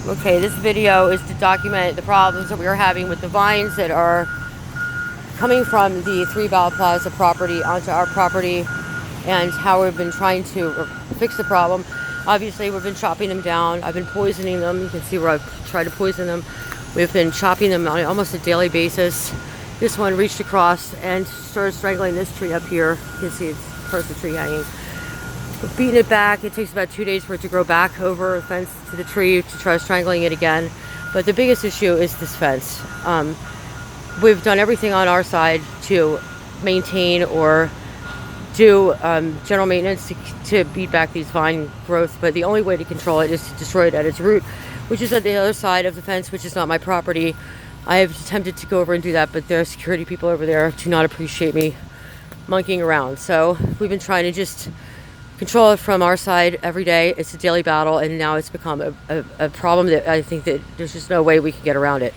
Okay, this video is to document the problems that we are having with the vines that are coming from the bala plaza property onto our property, and how we've been trying to fix the problem. Obviously, we've been chopping them down. I've been poisoning them. You can see where I've tried to poison them. We've been chopping them on almost a daily basis. This one reached across and started strangling this tree up here. You can see it's part of the tree hanging. We're beating it back. It takes about 2 days for it to grow back over the fence to the tree to try strangling it again. But the biggest issue is this fence. We've done everything on our side to maintain or do general maintenance to beat back these vine growth, but the only way to control it is to destroy it at its root, which is at the other side of the fence, which is not my property. I have attempted to go over and do that, but the security people over there do not appreciate me monkeying around. So we've been trying to just control it from our side every day. It's a daily battle, and now it's become a problem that I think that there's just no way we can get around it.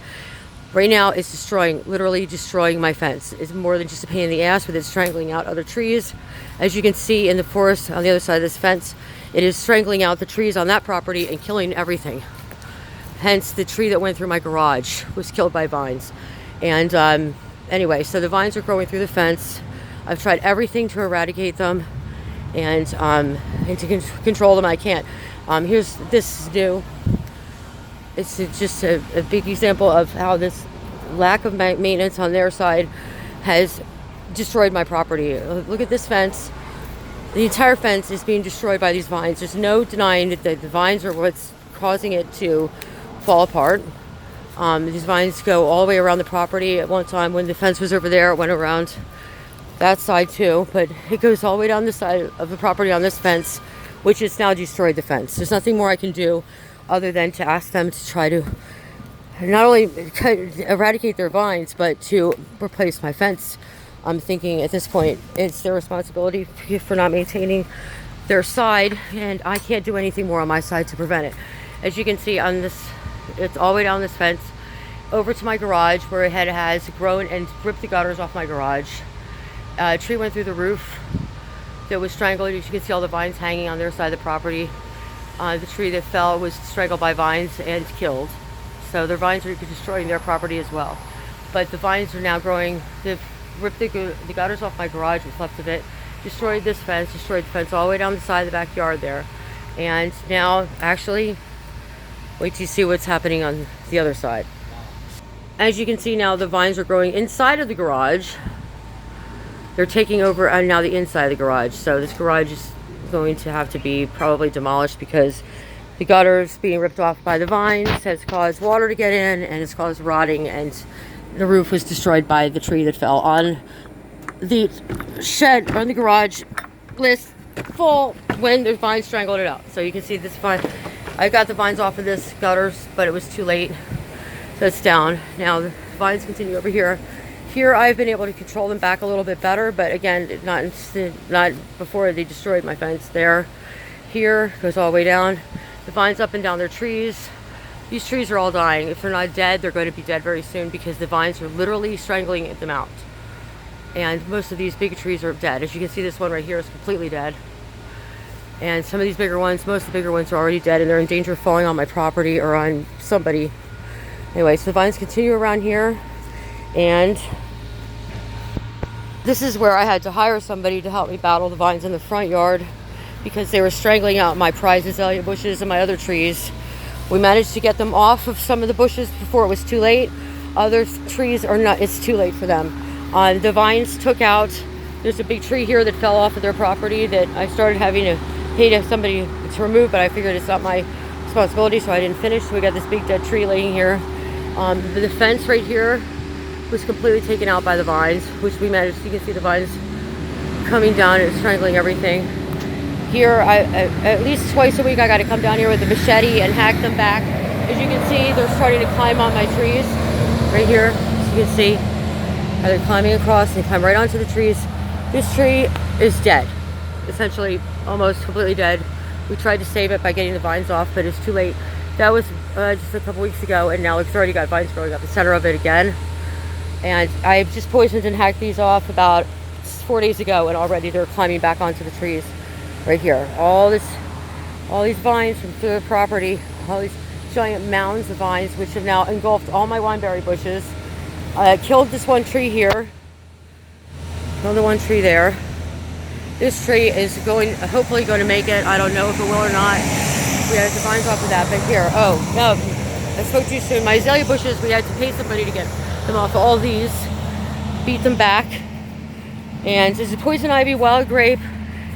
Right now, it's literally destroying my fence. It's more than just a pain in the ass, but it's strangling out other trees. As you can see in the forest on the other side of this fence, it is strangling out the trees on that property and killing everything. Hence, the tree that went through my garage was killed by vines. And anyway, so the vines are growing through the fence. I've tried everything to eradicate them and to control them. I can't. Here's this new. It's just a big example of how this lack of maintenance on their side has destroyed my property. Look at this fence. The entire fence is being destroyed by these vines. There's no denying that the vines are what's causing it to fall apart. These vines go all the way around the property. At one time when the fence was over there, it went around that side too, but it goes all the way down the side of the property on this fence, which has now destroyed the fence. There's nothing more I can do other than to ask them to try to not only eradicate their vines, but to replace my fence. I'm thinking at this point it's their responsibility for not maintaining their side, and I can't do anything more on my side to prevent it. As you can see on this, it's all the way down this fence over to my garage, where it has grown and ripped the gutters off my garage. A tree went through the roof that was strangled. As you can see all the vines hanging on their side of the property. The tree that fell was strangled by vines and killed. So their vines are destroying their property as well. But the vines are now growing. They've ripped the gutters off my garage, what's left of it, destroyed this fence, destroyed the fence all the way down the side of the backyard there. And now, actually, wait till you see what's happening on the other side. As you can see now, the vines are growing inside of the garage. They're taking over now the inside of the garage. So this garage is going to have to be probably demolished because the gutters being ripped off by the vines has caused water to get in, and it's caused rotting, and the roof was destroyed by the tree that fell on the shed, on the garage list full when the vines strangled it out. So you can see this vine. I got the vines off of this gutters, but it was too late, so it's down. Now the vines continue over here. Here I've been able to control them back a little bit better, but again, not before they destroyed my fence there. Here goes all the way down. The vines up and down their trees. These trees are all dying. If they're not dead, they're going to be dead very soon because the vines are literally strangling them out. And most of these big trees are dead. As you can see, this one right here is completely dead. And some of these bigger ones, most of the bigger ones are already dead, and they're in danger of falling on my property or on somebody. Anyway, so the vines continue around here. And this is where I had to hire somebody to help me battle the vines in the front yard because they were strangling out my prize azalea bushes and my other trees. We managed to get them off of some of the bushes before it was too late. Other trees are not, it's too late for them. The vines took out, there's a big tree here that fell off of their property that I started having to pay somebody to remove, but I figured it's not my responsibility, so I didn't finish. So we got this big dead tree laying here. The fence right here was completely taken out by the vines, which we managed. You can see the vines coming down and strangling everything. Here, at least twice a week, I got to come down here with a machete and hack them back. As you can see, they're starting to climb on my trees right here. As you can see, they're climbing across and climb right onto the trees. This tree is dead, essentially almost completely dead. We tried to save it by getting the vines off, but it's too late. That was just a couple weeks ago, and now it's already got vines growing up the center of it again. And I've just poisoned and hacked these off about 4 days ago, and already they're climbing back onto the trees right here. All these vines from through the property, all these giant mounds of vines, which have now engulfed all my wineberry bushes. Killed this one tree here. Another one tree there. This tree is hopefully going to make it. I don't know if it will or not. We had the vines off of that, but here. Oh, no. I spoke too soon. My azalea bushes, we had to pay somebody to get them off all these. Beat them back. And this is poison ivy, wild grape,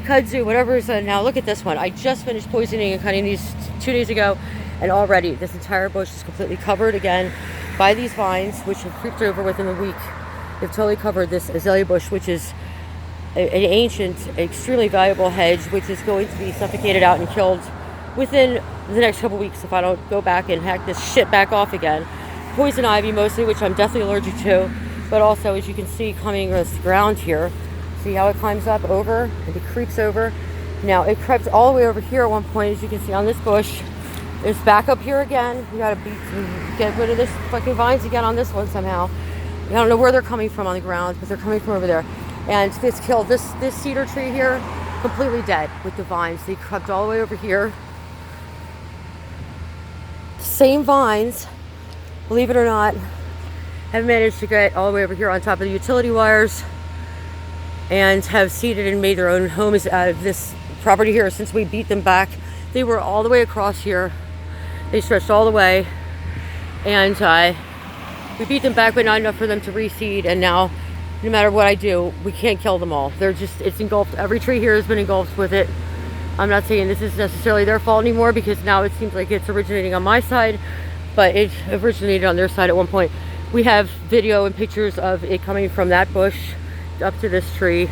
kudzu, whatever is now. Look at this one. I just finished poisoning and cutting these 2 days ago. And already this entire bush is completely covered again by these vines, which have creeped over within a week. They've totally covered this azalea bush, which is an ancient, extremely valuable hedge, which is going to be suffocated out and killed within the next couple weeks if I don't go back and hack this shit back off again. Poison ivy mostly, which I'm definitely allergic to, but also, as you can see, coming across the ground here. See how it climbs up over and it creeps over. Now it crept all the way over here at one point, as you can see on this bush. It's back up here again. We gotta get rid of this fucking vines again on this one somehow. I don't know where they're coming from on the ground, but they're coming from over there. And this killed this cedar tree here, completely dead with the vines. They crept all the way over here. Same vines, believe it or not, have managed to get all the way over here on top of the utility wires and have seeded and made their own homes out of this property here since we beat them back. They were all the way across here. They stretched all the way, and we beat them back, but not enough for them to reseed. And now, no matter what I do, we can't kill them all. It's engulfed. Every tree here has been engulfed with it. I'm not saying this is necessarily their fault anymore, because now it seems like it's originating on my side, but it originated on their side at one point. We have video and pictures of it coming from that bush up to this tree,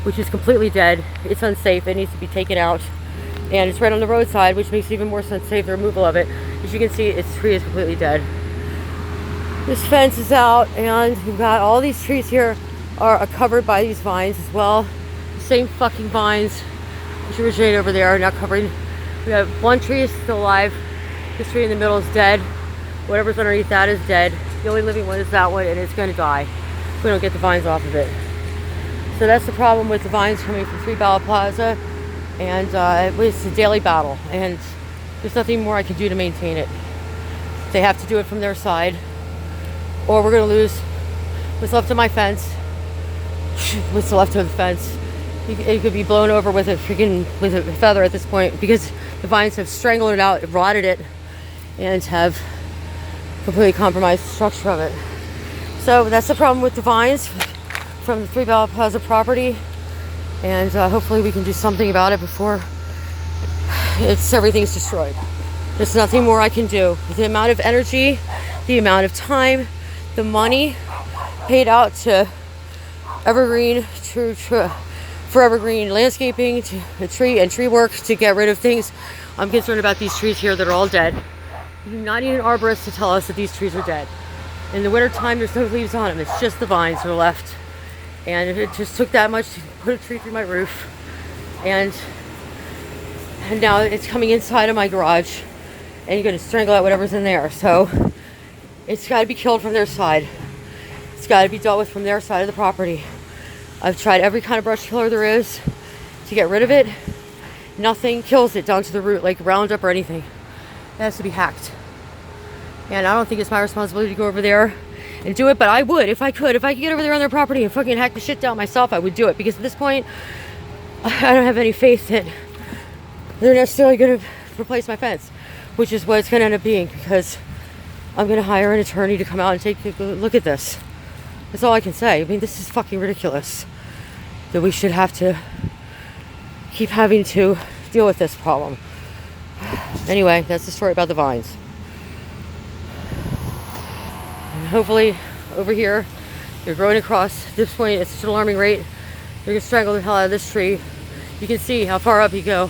which is completely dead. It's unsafe. It needs to be taken out. And it's right on the roadside, which makes it even more unsafe, the removal of it. As you can see, its tree is completely dead. This fence is out, and we've got all these trees here are covered by these vines as well. The same fucking vines which originate over there are now covering. We have one tree is still alive. This tree in the middle is dead. Whatever's underneath that is dead. The only living one is that one, and it's going to die if we don't get the vines off of it. So that's the problem with the vines coming from 3 Bala Plaza. And it's a daily battle, and there's nothing more I can do to maintain it. They have to do it from their side, or we're going to lose what's left of my fence. What's left of the fence? It could be blown over with a feather at this point, because the vines have strangled it out, rotted it, and have completely compromised the structure of it. So that's the problem with the vines from the 3 Bala Plaza property. And hopefully we can do something about it before everything's destroyed. There's nothing more I can do. The amount of energy, the amount of time, the money paid out to Evergreen, for Evergreen landscaping, to tree work to get rid of things. I'm concerned about these trees here that are all dead. You do not need an arborist to tell us that these trees are dead. In the wintertime, there's no leaves on them. It's just the vines that are left. And it just took that much to put a tree through my roof. And now it's coming inside of my garage. And you're going to strangle out whatever's in there. So it's got to be killed from their side. It's got to be dealt with from their side of the property. I've tried every kind of brush killer there is to get rid of it. Nothing kills it down to the root, like Roundup or anything. It has to be hacked. And I don't think it's my responsibility to go over there and do it, but I would if I could. If I could get over there on their property and fucking hack the shit down myself, I would do it, because at this point I don't have any faith that they're necessarily going to replace my fence, which is what it's going to end up being, because I'm going to hire an attorney to come out and take a look at this. That's all I can say. I mean, this is fucking ridiculous that we should have to keep having to deal with this problem. Anyway, that's the story about the vines. Hopefully over here they're growing across. At this point, it's such an alarming rate. They're going to strangle the hell out of this tree. You can see how far up you go.